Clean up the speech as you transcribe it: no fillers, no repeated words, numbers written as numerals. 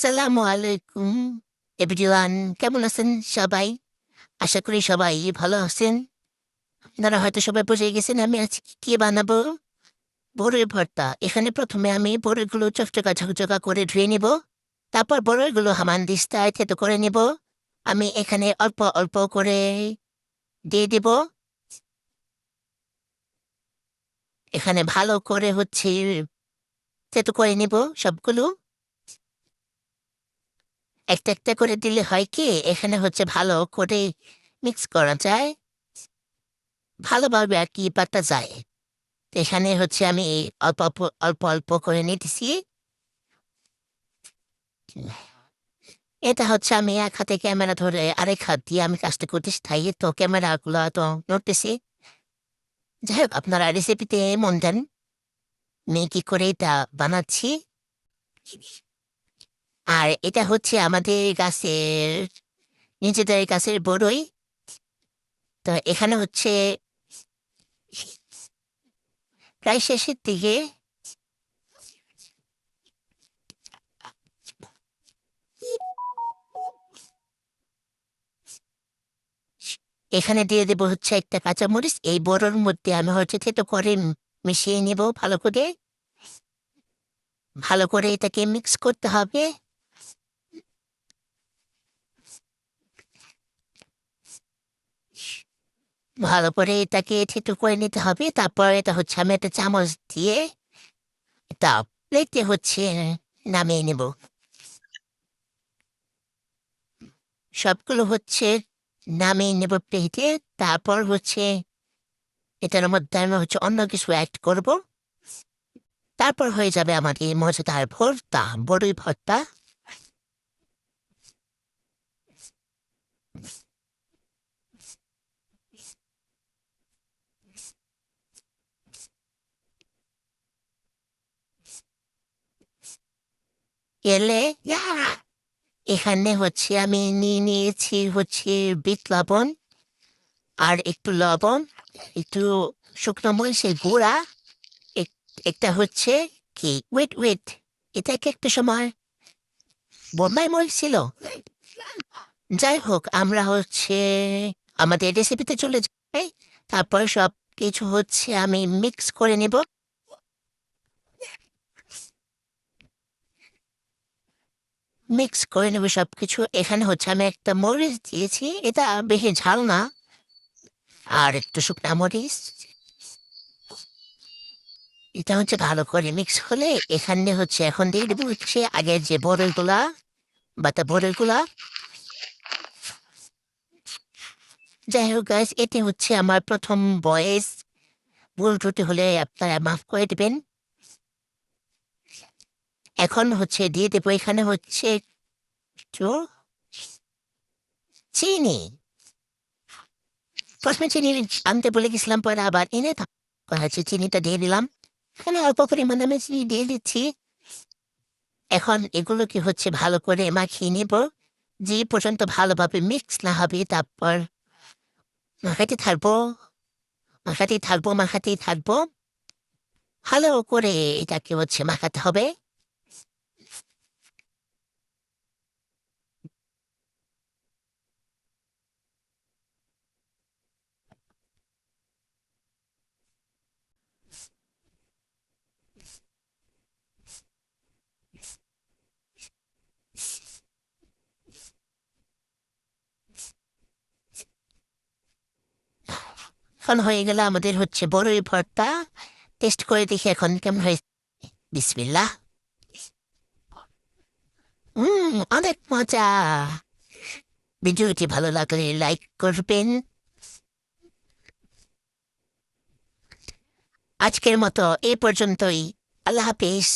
আসসালামু আলাইকুম এভরিওয়ান, কেমন আছেন সবাই? আশা করি সবাই ভালো আছেন। আপনারা হয়তো সবাই বুঝে গেছেন আমি আজকে কি বানাবো। বড়ই ভর্তা। এখানে প্রথমে আমি বড়ইগুলো চকচকা ঝকঝকা করে ধুয়ে নিব। তারপর বড়ইগুলো হামানদিস্তায় থেতো করে নিব। আমি এখানে অল্প অল্প করে দিয়ে দিব। এখানে ভালো করে থেতো করে নিব সবগুলো। একটা একটা করে দিলে হয় কি, এখানে ভালো করে মিক্স করা যায়, ভালোভাবে আর কি পাতা যায়। তো এখানে আমি অল্প অল্প অল্প অল্প করে নিতেছি। এটা আমি এক হাতে ক্যামেরা ধরে আরেক হাত দিয়ে আমি কাজটা করতেছি, তাই তো ক্যামেরাগুলো তো নড়তেছি। যাই হোক, আপনারা রেসিপিতে মন দেন, আমি কি করে এটা বানাচ্ছি। আর এটা আমাদের গাছের, নিজেদের গাছের বড়ই। তো এখানে প্রায় শেষের দিকে। এখানে দিয়ে দেবো একটা কাঁচামরিচ। এই বড়োর মধ্যে আমি থেতো করে মিশিয়ে নেব ভালো করে। ভালো করে এটাকে মিক্স করতে হবে। ভালো করে এটাকে থেতো করে নিতে হবে। তারপর এটা আমি একটা চামচ দিয়ে এটা প্লেটে নামিয়ে নেব। সবগুলো নামিয়ে নেব প্লেটে। তারপর এটার মধ্যে আমি অন্য কিছু অ্যাড করব। তারপর হয়ে যাবে আমার এই মজাদার ভর্তা, বড়ই ভর্তা। এলে এখানে আমি নিয়ে নিয়েছি বিট লবণ, আর একটু লবণ, একটু শুকনো মরিচের গুঁড়া, একটা কি ওয়েট ওয়েট, এটা কি একটা সময় বোম্বাই মরিচ ছিল। যাই হোক, আমরা আমাদের রেসিপিতে চলে যাই। তারপর সব কিছু আমি মিক্স করে নেব। মিক্স করে নেব সবকিছু। এখানে আমি একটা মরিচ দিয়েছি, এটা বেশি ঝাল না, আর একটু শুকনা মরিচ। এটা ভালো করে মিক্স হলে এখানে এখন দিয়ে দেবো আগের যে বড়ইগুলা, বাটা বড়ইগুলা। যাই হোক গাইস, এটি আমার প্রথম ভয়েস। ভুল ত্রুটি হলে আপনারা মাফ করে দেবেন। এখন দিয়ে দেবো এখানে একটু চিনি। প্রথমে চিনি আনতে বলে গেছিলাম, পরে আবার এনে চিনিটা দিয়ে দিলাম। এখানে অল্প পরিমাণে আমি চিনি দিয়ে দিচ্ছি। এখন এগুলোকে ভালো করে মাখিয়ে নেব। যে পর্যন্ত ভালোভাবে মিক্স না হবে, তারপর মাখাতে থাকবো, মাখাতেই থাকবো। ভালো করে এটাকে মাখাতে হবে। এখন হয়ে গেল আমাদের বড়ই ভর্তা। টেস্ট করে দেখি এখন কেমন হয়েছে। বিসমিল্লাহ। অনেক মজা। ভিডিওটি ভালো লাগলে লাইক করবেন। আজকের মতো এ পর্যন্তই। আল্লাহ হাফেজ।